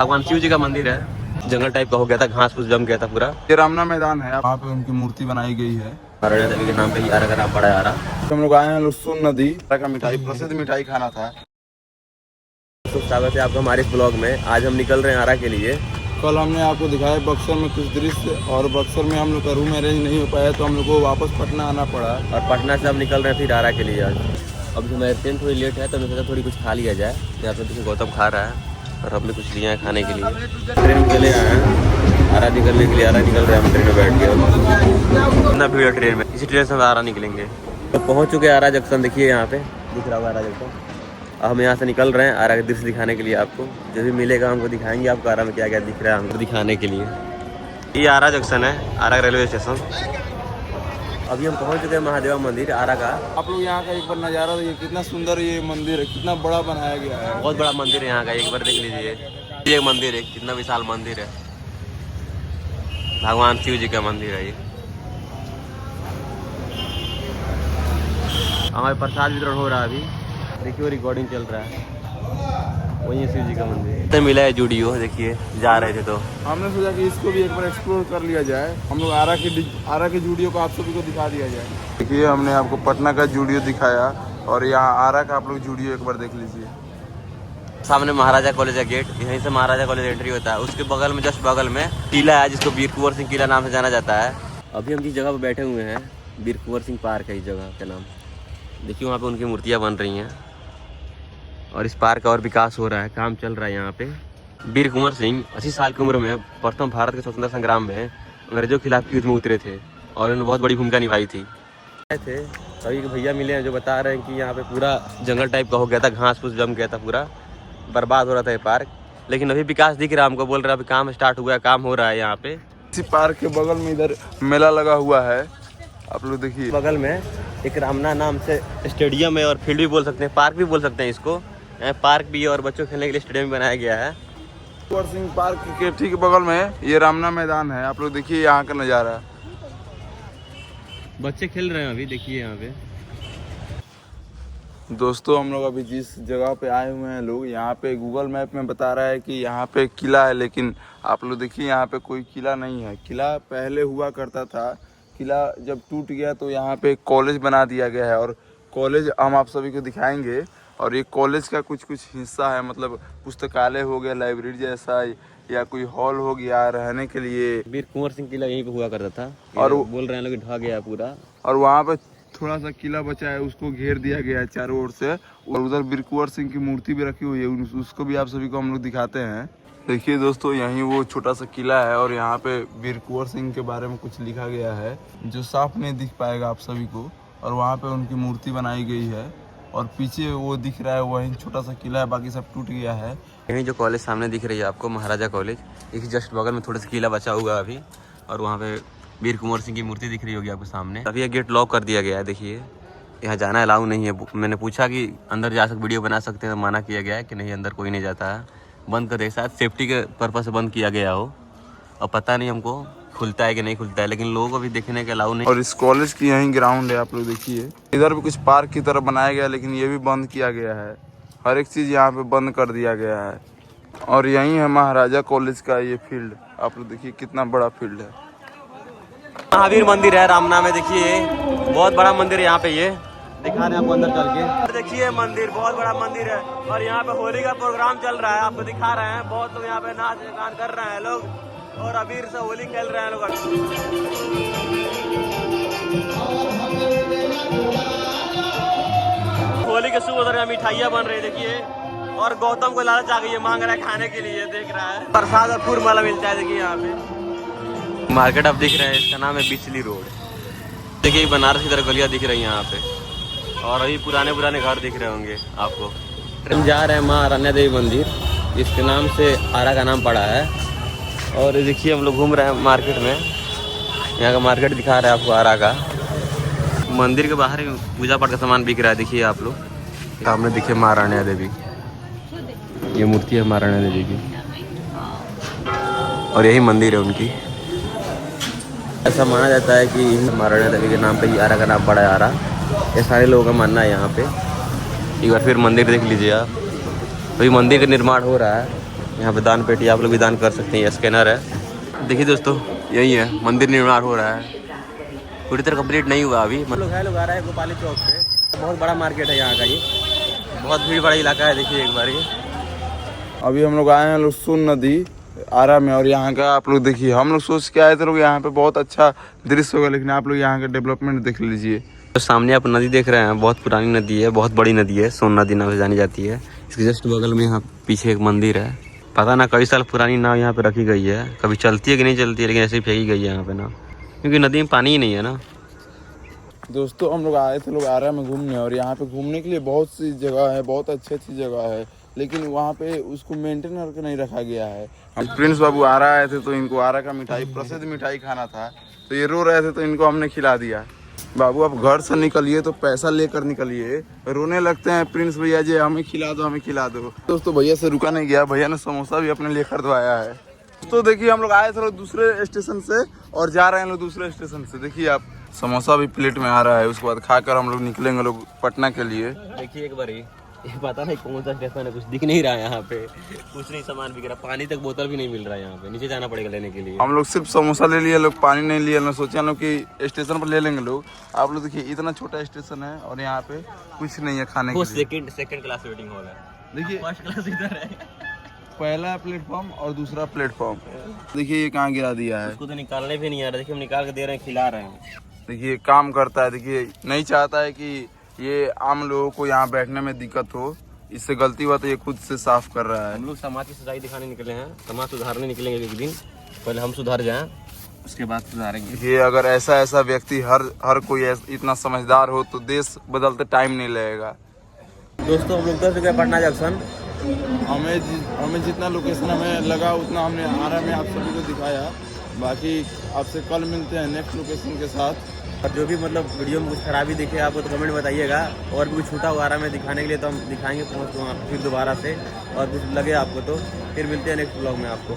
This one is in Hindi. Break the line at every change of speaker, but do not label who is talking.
भगवान शिव जी का मंदिर है, जंगल टाइप का हो गया था, घास फूस जम गया था पूरा।
ये रामना मैदान है, वहाँ पे उनकी मूर्ति बनाई गई है।
महाराजा देवी के नाम पे ही आरा का नाम पड़ा है आरा।
हम लोग आए हैं लुसुन नदी का मिठाई, प्रसिद्ध मिठाई खाना था।
तो स्वागत है आपका हमारे इस ब्लॉग में। आज हम निकल रहे हैं आरा के लिए।
कल हमने आपको दिखाया बक्सर में कुछ दृश्य, और बक्सर में हम लोग का रूम अरेंज नहीं हो पाया तो हम लोग को वापस पटना आना पड़ा,
और पटना से हम निकल रहे हैं फिर आरा के लिए। आज अभी हमारी ट्रेन थोड़ी लेट है तो मैं सोचा थोड़ी कुछ खा लिया जाए। यहाँ पे देखिए गौतम खा रहा है और हमने कुछ लिया है खाने के लिए। ट्रेन में चले आए हैं आरा निकलने के लिए। आरा निकल रहे हैं हम ट्रेन में बैठ के। इतना भीड़ है ट्रेन में, इसी ट्रेन से हम आरा निकलेंगे। तो पहुँच चुके हैं आरा जंक्शन। देखिए यहाँ पे दिख रहा होगा आरा जंक्शन। अब हम यहाँ से निकल रहे हैं आरा का दृश्य दिखाने के लिए आपको। जो भी मिलेगा हमको दिखाएंगे आपको आरा में क्या क्या दिख रहा है हमको दिखाने के लिए। ये आरा जंक्शन है, आरा रेलवे स्टेशन। अभी हम पहुँच चुके हैं महादेवा मंदिर आरा का।
आप लोग यहाँ का एक बार नज़ारा देखिए, कितना सुंदर ये मंदिर है, कितना बड़ा बनाया गया है।
बहुत बड़ा मंदिर है यहाँ का, एक बार देख लीजिए। ये मंदिर है, कितना विशाल मंदिर है। भगवान शिव जी का मंदिर है ये। हमारे प्रसाद वितरण हो रहा है अभी, देखिए वो रिकॉर्डिंग चल रहा है। वही शिव जी का मंदिर तो मिला है जूडियो। देखिए जा रहे थे तो
हमने सोचा कि इसको भी एक बार एक्सप्लोर कर लिया जाए। हम लोग आरा के जूडियो को आप सभी को दिखा दिया जाए। देखिए हमने आपको पटना का जूडियो दिखाया और यहाँ आरा का आप लोग जूडियो एक बार देख लीजिए।
सामने महाराजा कॉलेज का गेट, यहीं से महाराजा कॉलेज एंट्री होता है। उसके बगल में जस्ट बगल में किला है जिसको वीर कुंवर सिंह किला नाम से जाना जाता है। अभी हम जिस जगह पर बैठे हुए हैं वीर कुंवर सिंह पार्क है इस जगह का नाम। देखिए वहाँ पे उनकी मूर्तियाँ बन रही हैं और इस पार्क का और विकास हो रहा है, काम चल रहा है यहाँ पे। वीर कुंवर सिंह 80 साल की उम्र में प्रथम भारत के स्वतंत्रता संग्राम में अंग्रेजों के खिलाफ युद्ध में उतरे थे और उन्होंने बहुत बड़ी भूमिका निभाई थी। थे सभी भैया मिले हैं जो बता रहे हैं कि यहाँ पे पूरा जंगल टाइप का हो गया था, घास फूस जम गया था, पूरा बर्बाद हो रहा था ये पार्क। लेकिन अभी विकास दिख रहा है हमको। बोल रहा है अभी काम स्टार्ट हुआ है, काम हो रहा है यहाँ पे।
इसी पार्क के बगल में इधर मेला लगा हुआ है, आप लोग देखिए।
बगल में एक रामना नाम से स्टेडियम है और फील्ड भी बोल सकते हैं, पार्क भी बोल सकते हैं इसको। पार्क भी है और बच्चों खेलने के लिए स्टेडियम भी बनाया गया है।
कुंवर सिंह पार्क के ठीक बगल में ये रामना मैदान है, आप लोग देखिए यहाँ का नज़ारा।
बच्चे खेल रहे हैं अभी, देखिए यहाँ पे।
दोस्तों हम लोग अभी जिस जगह पे आए हुए हैं लोग, यहाँ पे गूगल मैप में बता रहा है कि यहाँ पे किला है, लेकिन आप लोग देखिए यहाँ पे कोई किला नहीं है। किला पहले हुआ करता था, किला जब टूट गया तो यहाँ पे कॉलेज बना दिया गया है और कॉलेज हम आप सभी को दिखाएंगे। और ये कॉलेज का कुछ हिस्सा है, मतलब पुस्तकालय हो गया, लाइब्रेरी जैसा, या कोई हॉल हो गया रहने के लिए।
वीर कुंवर सिंह किला यहीं पे हुआ करता था
और
बोल रहे हैं लोग ढह गया पूरा।
और वहाँ पे थोड़ा सा किला बचा है, उसको घेर दिया गया है चारों ओर से। और उधर वीर कुंवर सिंह की मूर्ति भी रखी हुई है, उसको भी आप सभी को हम लोग दिखाते हैं। देखिए दोस्तों यहीं वो छोटा सा किला है और यहाँ पे वीर कुंवर सिंह के बारे में कुछ लिखा गया है जो साफ नहीं दिख पाएगा आप सभी को। और वहाँ पे उनकी मूर्ति बनाई गई है और पीछे वो दिख रहा है वहीं छोटा सा किला है, बाकी सब टूट गया है।
यहीं जो कॉलेज सामने दिख रही है आपको, महाराजा कॉलेज, इसी जस्ट बगल में थोड़ा सा किला बचा हुआ अभी। और वहाँ पे वीर कुंवर सिंह की मूर्ति दिख रही होगी आपको सामने। अभी ये गेट लॉक कर दिया गया है, देखिए यहाँ जाना अलाउ नहीं है। मैंने पूछा कि अंदर जा सकते वीडियो बना सकते हैं, तो मना किया गया है कि नहीं अंदर कोई नहीं जाता है, बंद कर दे। शायद सेफ्टी के पर्पज से बंद किया गया हो और पता नहीं हमको खुलता है कि नहीं खुलता है, लेकिन लोगों को भी देखने के अलाउ नहीं।
और इस कॉलेज की यहीं ग्राउंड है, आप लोग देखिए। इधर भी कुछ पार्क की तरह बनाया गया है लेकिन ये भी बंद किया गया है। हर एक चीज़ यहाँ पे बंद कर दिया गया है। और यहीं है महाराजा कॉलेज का ये फील्ड, आप लोग देखिए कितना बड़ा फील्ड है।
महावीर मंदिर है रामना में, देखिए बहुत बड़ा मंदिर है यहाँ पे। ये दिखा रहे हैं आपको अंदर चल के। देखिए मंदिर बहुत बड़ा मंदिर है और यहाँ पे होली का प्रोग्राम चल रहा है, आपको दिखा रहे हैं। बहुत लोग यहाँ पे नाच गान कर रहे हैं लोग और अबीर से होली खेल रहे हैं लोग। होली के शुभ अवसर में मिठाइयाँ बन रही है, देखिए। और गौतम को लालच आ गई है, मांग रहा है खाने के लिए, देख रहा है। प्रसाद और फूल माला मिलता है, देखिए यहाँ पे। मार्केट आप दिख रहे हैं, इसका नाम है बिचली रोड। देखिए बनारस की तरह गलियाँ दिख रही हैं यहाँ पे और अभी पुराने घर दिख रहे होंगे आपको। हम जा रहे हैं माँ अरण्या देवी मंदिर, इसके नाम से आरा का नाम पड़ा है। और देखिए हम लोग घूम रहे हैं मार्केट में, यहाँ का मार्केट दिखा रहे हैं आपको आरा का। मंदिर के बाहर ही पूजा पाठ का सामान बिक रहा है, देखिए आप लोग। सामने दिखे माँ अरण्या देवी, ये मूर्ति है माँ अरण्या देवी की और यही मंदिर है उनकी। ऐसा माना जाता है कि महाराजा देवी के नाम पे ही आरा का नाम पड़ा है आरा। ये सारे लोगों का मानना है यहाँ पे। एक बार फिर मंदिर देख लीजिए आप, तो ये मंदिर का निर्माण हो रहा है। यहाँ पे दान पेटी, आप लोग भी दान कर सकते हैं, स्कैनर है। देखिए दोस्तों, यही है, मंदिर निर्माण हो रहा है, पूरी तरह कंप्लीट नहीं हुआ अभी। लोग आ रहा है गोपाली चौक पे, बहुत बड़ा मार्केट है यहाँ का, ये बहुत भीड़ भाड़ा इलाका है। देखिए एक बार ये
अभी हम लोग आए हैं लोग सोन नदी आरा में, और यहाँ का आप लोग देखिए, हम लोग सोच के आए थे लोग यहाँ पे बहुत अच्छा दृश्य होगा, लेकिन आप लोग यहाँ का डेवलपमेंट देख लीजिए।
तो सामने आप नदी देख रहे हैं, बहुत पुरानी नदी है, बहुत बड़ी नदी है, सोन नदी नाम से जानी जाती है। इसके जस्ट बगल में यहाँ पीछे एक मंदिर है, पता ना कई साल पुरानी नाव यहाँ पे रखी गई है, कभी चलती है कि नहीं चलती है, लेकिन ऐसे ही फेंकी गई है यहाँ पे नाव, क्योंकि नदी में पानी ही नहीं है ना।
दोस्तों हम लोग आए थे लोग आरा में घूमने, और यहाँ पे घूमने के लिए बहुत सी जगह है, बहुत अच्छी अच्छी जगह है, लेकिन वहाँ पे उसको मेंटेन करके नहीं रखा गया है। हम प्रिंस बाबू आरा आए थे, तो इनको आरा का मिठाई, प्रसिद्ध मिठाई खाना था, तो ये रो रहे थे, तो इनको हमने खिला दिया। बाबू आप घर से निकलिए तो पैसा लेकर निकलिए, रोने लगते हैं प्रिंस भैया जी, हमें खिला दो हमें खिला दो। दोस्तों भैया से रुका नहीं गया, भैया ने समोसा भी अपने लिए खरीदवाया है। तो देखिए हम लोग आए थे लोग दूसरे स्टेशन से और जा रहे हैं लोग दूसरे स्टेशन से। देखिए आप, समोसा भी प्लेट में आ रहा है, उसके बाद खाकर हम लोग निकलेंगे लोग पटना के लिए।
देखिए एक बार ये पता नहीं कौन सा स्टेशन है, कुछ दिख नहीं रहा है यहाँ पे, कुछ नहीं सामान बिक रहा, पानी तक बोतल भी नहीं मिल रहा है यहाँ पे, नीचे जाना पड़ेगा लेने के लिए।
हम लोग सिर्फ समोसा ले लिए लोग, पानी नहीं लिए लोग, सोचे हम लोग कि स्टेशन पर ले लेंगे लोग। आप लोग देखिए इतना छोटा स्टेशन है और यहाँ पे कुछ नहीं है खाने के लिए।
सेकंड क्लास वेटिंग हॉल है,
देखिए
फर्स्ट क्लास इधर है,
पहला प्लेटफॉर्म और दूसरा प्लेटफॉर्म। देखिए ये कहाँ गिरा दिया है,
उसको तो निकालने भी नहीं आ रहा। देखिए हम निकाल के दे रहे हैं, खिला रहे हैं।
देखिए काम करता है। देखिए नहीं चाहता है कि ये आम लोगों को यहाँ बैठने में दिक्कत हो, इससे गलती हुआ तो ये खुद से साफ कर रहा है।
हम लोग समाज की सच्चाई दिखाने निकले हैं, समाज सुधारने निकलेंगे एक दिन, पहले हम सुधर जाएं, उसके बाद सुधारेंगे।
ये अगर ऐसा व्यक्ति हर कोई इतना समझदार हो तो देश बदलते टाइम नहीं लगेगा।
दोस्तों हम लोग 10 जगह पटना जंक्शन,
हमें जितना लोकेशन हमें लगा उतना हमने आरा में आप सभी को दिखाया। बाकी आपसे कल मिलते हैं नेक्स्ट लोकेशन के साथ।
और जो भी मतलब वीडियो में कुछ खराबी दिखे आपको तो कमेंट बताइएगा, और भी कुछ छूटा हुआ आरा में दिखाने के लिए तो हम दिखाएंगे पहुँच फिर दोबारा से, और कुछ लगे आपको तो फिर मिलते हैं नेक्स्ट ब्लॉग में आपको।